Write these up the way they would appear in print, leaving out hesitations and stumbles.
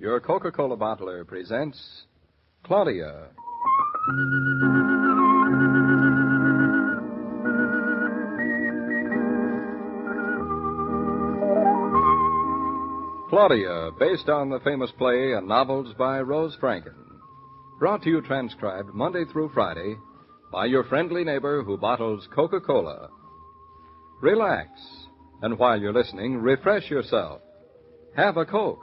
Your Coca-Cola bottler presents Claudia. Claudia, based on the famous play and novels by Rose Franken. Brought to you transcribed Monday through Friday by your friendly neighbor who bottles Coca-Cola. Relax, and while you're listening, refresh yourself. Have a Coke.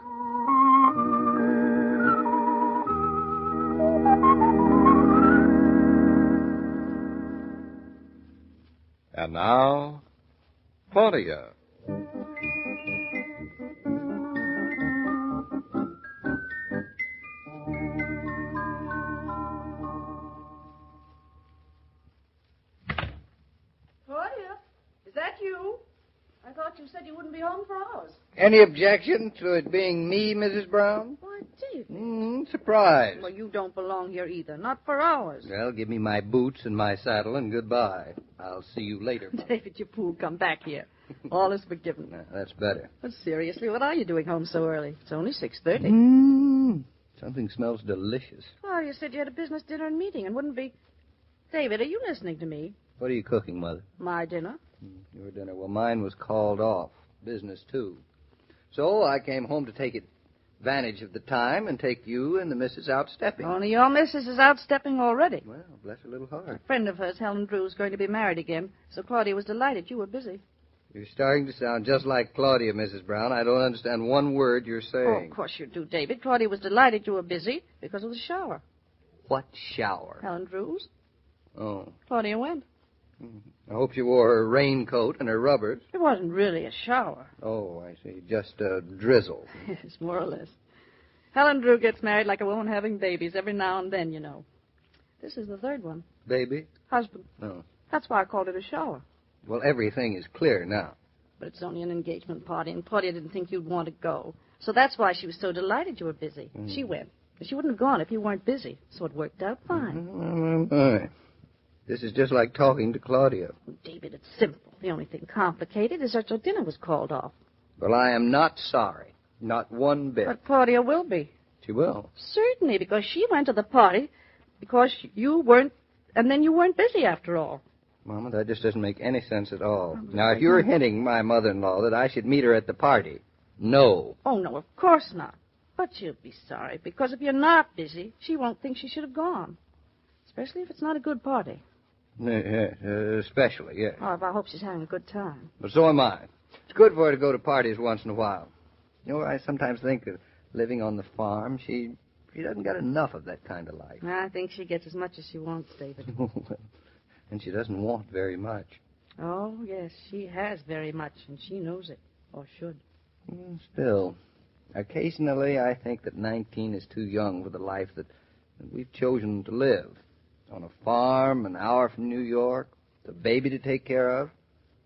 And now, Claudia. You said you wouldn't be home for hours. Any objection to it being me, Mrs. Brown? Why, David. Surprise. Well, you don't belong here either. Not for hours. Well, give me my boots and my saddle and goodbye. I'll see you later. David, you fool, come back here. All is forgiven. That's better. But seriously, what are you doing home so early? It's only 6:30. Something smells delicious. Oh, you said you had a business dinner and meeting and wouldn't be... David, are you listening to me? What are you cooking, Mother? My dinner. Your dinner. Well, mine was called off. Business, too. So I came home to take advantage of the time and take you and the missus out stepping. Only your missus is out stepping already. Well, bless her little heart. A friend of hers, Helen Drew, is going to be married again, so Claudia was delighted you were busy. You're starting to sound just like Claudia, Mrs. Brown. I don't understand one word you're saying. Oh, of course you do, David. Claudia was delighted you were busy because of the shower. What shower? Helen Drew's. Oh. Claudia went. I hope she wore her raincoat and her rubbers. It wasn't really a shower. Oh, I see. Just a drizzle. Yes, more or less. Helen Drew gets married like a woman having babies every now and then, you know. This is the third one. Baby? Husband. Oh. That's why I called it a shower. Well, everything is clear now. But it's only an engagement party, and Claudia didn't think you'd want to go. So that's why she was so delighted you were busy. She went. But she wouldn't have gone if you weren't busy. So it worked out fine. This is just like talking to Claudia. David, it's simple. The only thing complicated is that your dinner was called off. Well, I am not sorry. Not one bit. But Claudia will be. She will? Certainly, because she went to the party because you weren't, and then you weren't busy after all. Mama, that just doesn't make any sense at all. Now, if you're hinting, my mother-in-law, that I should meet her at the party, no. Oh, no, of course not. But she'll be sorry, because if you're not busy, she won't think she should have gone. Especially if it's not a good party. Especially, yes. Oh, I hope she's having a good time. But so am I. It's good for her to go to parties once in a while. You know, I sometimes think of living on the farm. She doesn't get enough of that kind of life. I think she gets as much as she wants, David. And she doesn't want very much. Oh, yes, she has very much, and she knows it, or should. Still, occasionally I think that 19 is too young for the life that we've chosen to live. On a farm, an hour from New York, with a baby to take care of,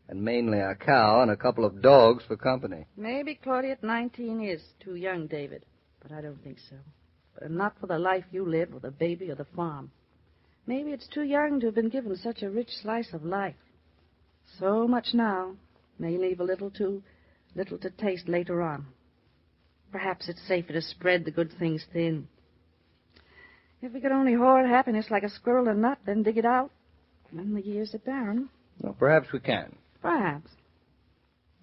and mainly a cow and a couple of dogs for company. Maybe Claudia at 19 is too young, David, but I don't think so. But not for the life you live with a baby or the farm. Maybe it's too young to have been given such a rich slice of life. So much now may leave a little too little to taste later on. Perhaps it's safer to spread the good things thin. If we could only hoard happiness like a squirrel a nut, then dig it out, then the years are barren. Well, perhaps we can. Perhaps.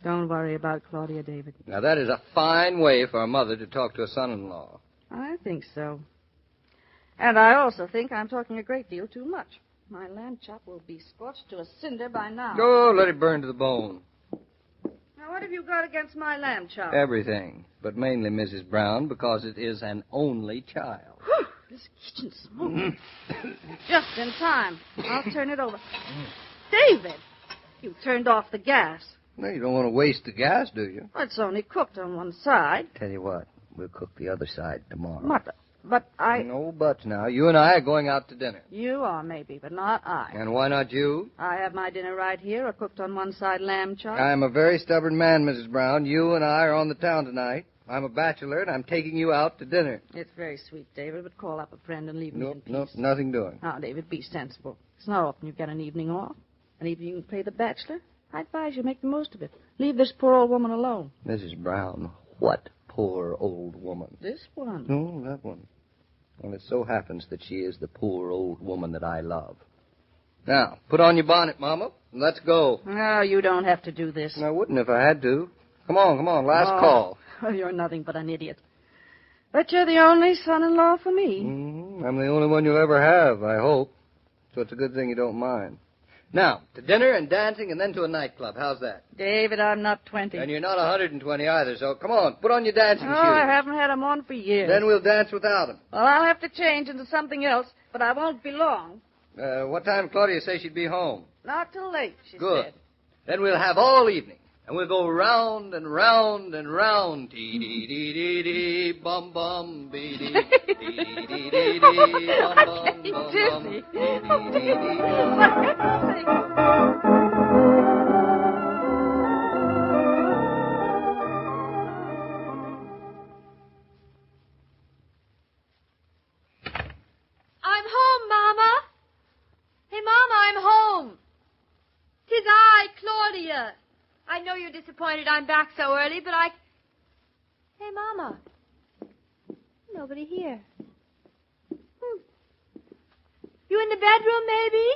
Don't worry about Claudia, David. Now, that is a fine way for a mother to talk to a son-in-law. I think so. And I also think I'm talking a great deal too much. My lamb chop will be scorched to a cinder by now. Oh, let it burn to the bone. Now, what have you got against my lamb chop? Everything, but mainly Mrs. Brown, because it is an only child. Whew, this kitchen's smoking. Just in time. I'll turn it over. David, you turned off the gas. No, you don't want to waste the gas, do you? Well, it's only cooked on one side. Tell you what, we'll cook the other side tomorrow. But I... No buts now. You and I are going out to dinner. You are, maybe, but not I. And why not you? I have my dinner right here, a cooked on one side lamb chop. I'm a very stubborn man, Mrs. Brown. You and I are on the town tonight. I'm a bachelor, and I'm taking you out to dinner. It's very sweet, David, but call up a friend and leave me in peace. Nope, nothing doing. Now, David, be sensible. It's not often you get an evening off. An evening you can play the bachelor. I advise you make the most of it. Leave this poor old woman alone. Mrs. Brown, what poor old woman. This one? No, that one. Well, it so happens that she is the poor old woman that I love. Now, put on your bonnet, Mama, and let's go. No, you don't have to do this. I wouldn't if I had to. Come on, last call. Oh, you're nothing but an idiot. But you're the only son-in-law for me. I'm the only one you'll ever have, I hope. So it's a good thing you don't mind. Now, to dinner and dancing and then to a nightclub. How's that? David, I'm not 20. And you're not 120 either, so come on, put on your dancing shoes. I haven't had them on for years. Then we'll dance without them. Well, I'll have to change into something else, but I won't be long. What time did Claudia say she'd be home? Not till late, she Good. said. Then we'll have all evening. And we'll go round and round and round. Dee-dee-dee-dee-dee, bum-bum-bee-dee. Dee-dee-dee-dee-dee, bum-bum-bum-bum. Dee-dee-dee-dee. I'm home, Mama. Hey, Mama, I'm home. 'Tis I, Claudia. I know you're disappointed I'm back so early, but I... Hey, Mama. Nobody here. You in the bedroom, maybe?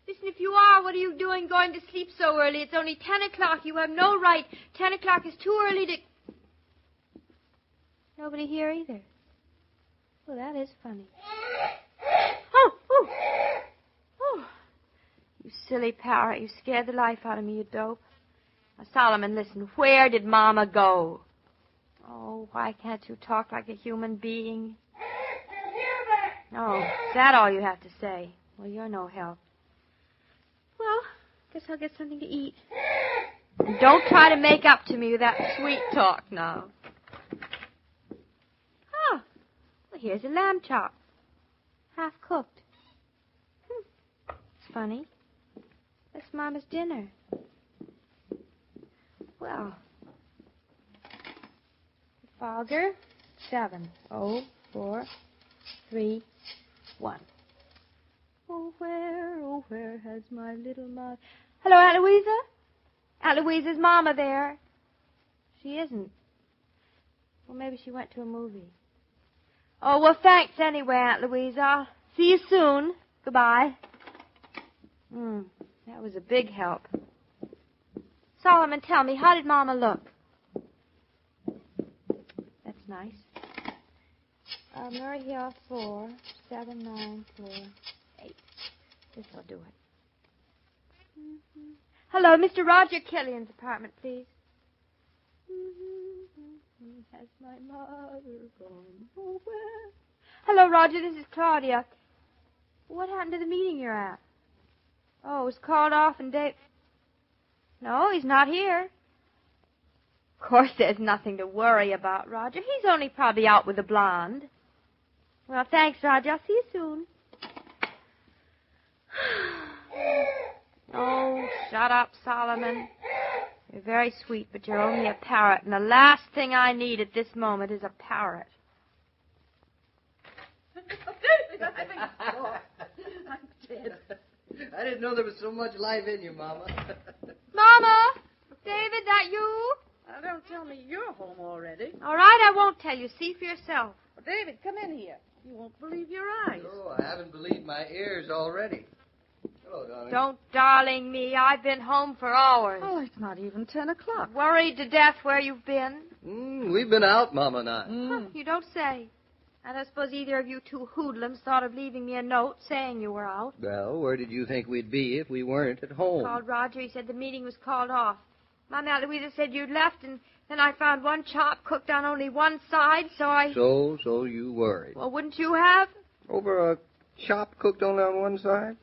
Listen, if you are, what are you doing going to sleep so early? It's only 10 o'clock. You have no right. 10 o'clock is too early to... Nobody here either. Well, that is funny. Oh, you silly parrot. You scared the life out of me, you dope. Now, Solomon, listen. Where did Mama go? Oh, why can't you talk like a human being? Oh, is that all you have to say? Well, you're no help. Well, guess I'll get something to eat. And don't try to make up to me with that sweet talk now. Oh, well, here's a lamb chop. Half cooked. It's funny. That's Mama's dinner. Well, Fogger, 7, 0, 4, 3, 1. Oh, where has my little mother... Hello, Aunt Louisa? Aunt Louisa's Mama there? She isn't. Well, maybe she went to a movie. Oh, well, thanks anyway, Aunt Louisa. I'll see you soon. Goodbye. That was a big help. Solomon, tell me, how did Mama look? That's nice. Murray Hill, 4, 7, 9, 4, 8. This'll do it. Hello, Mr. Roger Killian's apartment, please. Has my mother gone nowhere? Hello, Roger, this is Claudia. What happened to the meeting you're at? Oh, it was called off and Dave... No, he's not here. Of course, there's nothing to worry about, Roger. He's only probably out with a blonde. Well, thanks, Roger. I'll see you soon. Oh, shut up, Solomon. You're very sweet, but you're only a parrot, and the last thing I need at this moment is a parrot. I'm dead. I didn't know there was so much life in you, Mama. Mama! David, that you? Now, don't tell me you're home already. All right, I won't tell you. See for yourself. Well, David, come in here. You won't believe your eyes. Oh, I haven't believed my ears already. Hello, darling. Don't darling me. I've been home for hours. Oh, it's not even 10 o'clock. Worried to death where you've been. We've been out, Mama and I. Huh, you don't say. And I suppose either of you two hoodlums thought of leaving me a note saying you were out. Well, where did you think we'd be if we weren't at home? Called Roger. He said the meeting was called off. Mama Aunt Louisa said you'd left, and then I found one chop cooked on only one side, so I... So you worried. Well, wouldn't you have? Over a chop cooked only on one side?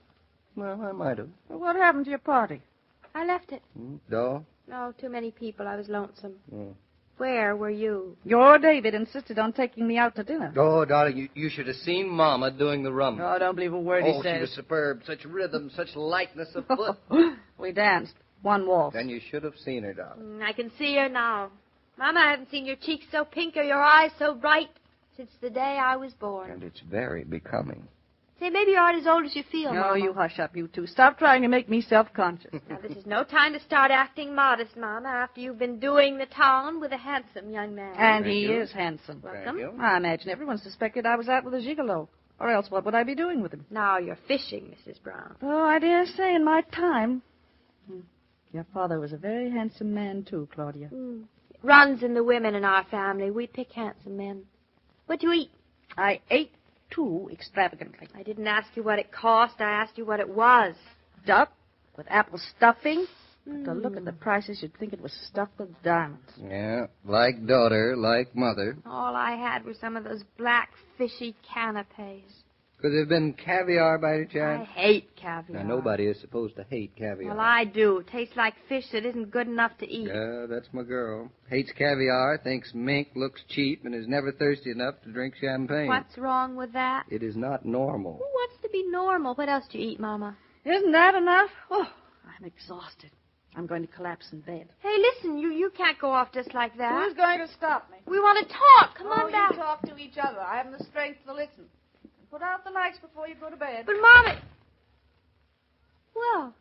Well, I might have. Well, what happened to your party? I left it. Dull? No, too many people. I was lonesome. Oh. Where were you? Your David insisted on taking me out to dinner. Oh, darling, you should have seen Mama doing the rumba. No, I don't believe a word he She says. was superb. Such rhythm, such lightness of foot. We danced. One waltz. Then you should have seen her, darling. I can see her now. Mama, I haven't seen your cheeks so pink or your eyes so bright since the day I was born. And it's very becoming. Say, maybe you aren't as old as you feel, No, Mama. you hush up, you two. Stop trying to make me self-conscious. Now, this is no time to start acting modest, Mama, after you've been doing the town with a handsome young man. And Thank he you. is handsome. Thank you. I imagine everyone suspected I was out with a gigolo. Or else what would I be doing with him? Now you're fishing, Mrs. Brown. Oh, I dare say in my time. Your father was a very handsome man, too, Claudia. It runs in the women in our family. We pick handsome men. What'd you eat? I ate too extravagantly. I didn't ask you what it cost. I asked you what it was. Duck with apple stuffing. But to look at the prices, you'd think it was stuffed with diamonds. Yeah, like daughter, like mother. All I had were some of those black, fishy canapes. Could there have been caviar by any I chance? hate caviar. Now, nobody is supposed to hate caviar. Well, I do. It tastes like fish that isn't good enough to eat. Yeah, that's my girl. Hates caviar, thinks mink looks cheap, and is never thirsty enough to drink champagne. What's wrong with that? It is not normal. Who wants to be normal? What else do you eat, Mama? Isn't that enough? Oh, I'm exhausted. I'm going to collapse in bed. Hey, listen, you can't go off just like that. Who's going to stop me? We want to talk. Come on back. You talk to each other. I haven't the strength to listen. Put out the lights before you go to bed. But, Mommy... Well,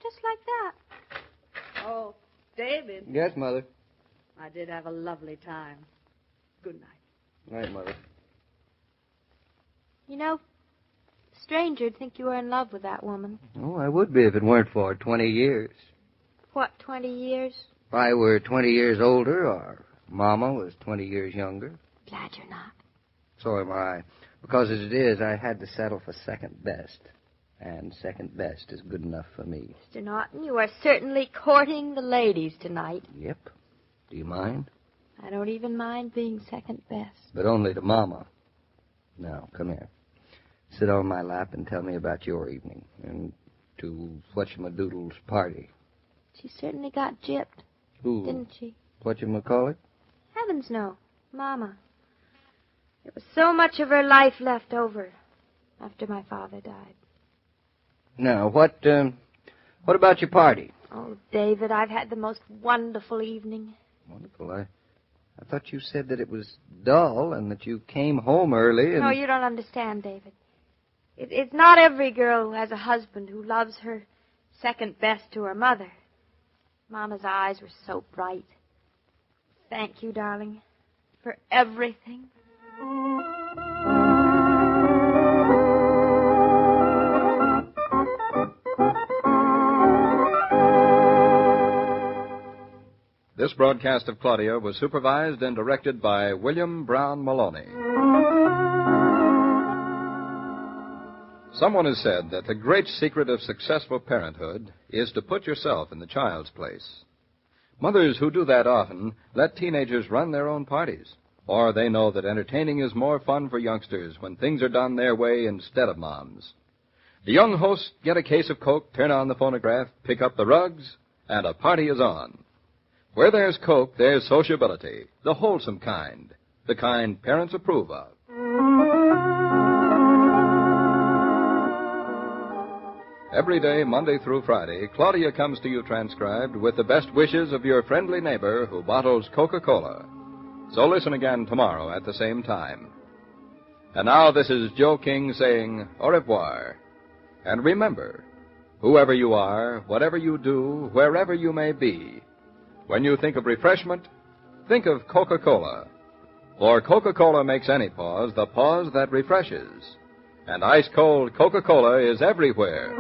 just like that. Oh, David. Yes, Mother. I did have a lovely time. Good night. Night, Mother. You know, a stranger'd think you were in love with that woman. Oh, I would be if it weren't for 20 years. What, 20 years? If I were 20 years older, or Mama was 20 years younger. Glad you're not. So am I. Because as it is, I had to settle for second best. And second best is good enough for me. Mr. Naughton, you are certainly courting the ladies tonight. Yep. Do you mind? I don't even mind being second best. But only to Mama. Now, come here. Sit on my lap and tell me about your evening. And to Whatchamadoodle's party. She certainly got gypped, Who? didn't she? Whatchamacallit? Heavens, no. Mama. There was so much of her life left over after my father died. Now, what about your party? Oh, David, I've had the most wonderful evening. Wonderful. I thought you said that it was dull and that you came home early and... No, you don't understand, David. It's not every girl who has a husband who loves her second best to her mother. Mama's eyes were so bright. Thank you, darling, for everything. This broadcast of Claudia was supervised and directed by William Brown Meloney. Someone has said that the great secret of successful parenthood is to put yourself in the child's place. Mothers who do that often let teenagers run their own parties, or they know that entertaining is more fun for youngsters when things are done their way instead of Mom's. The young hosts get a case of Coke, turn on the phonograph, pick up the rugs, and a party is on. Where there's Coke, there's sociability, the wholesome kind, the kind parents approve of. Every day, Monday through Friday, Claudia comes to you transcribed with the best wishes of your friendly neighbor who bottles Coca-Cola. So listen again tomorrow at the same time. And now this is Joe King saying au revoir. And remember, whoever you are, whatever you do, wherever you may be, when you think of refreshment, think of Coca-Cola. For Coca-Cola makes any pause the pause that refreshes. And ice-cold Coca-Cola is everywhere.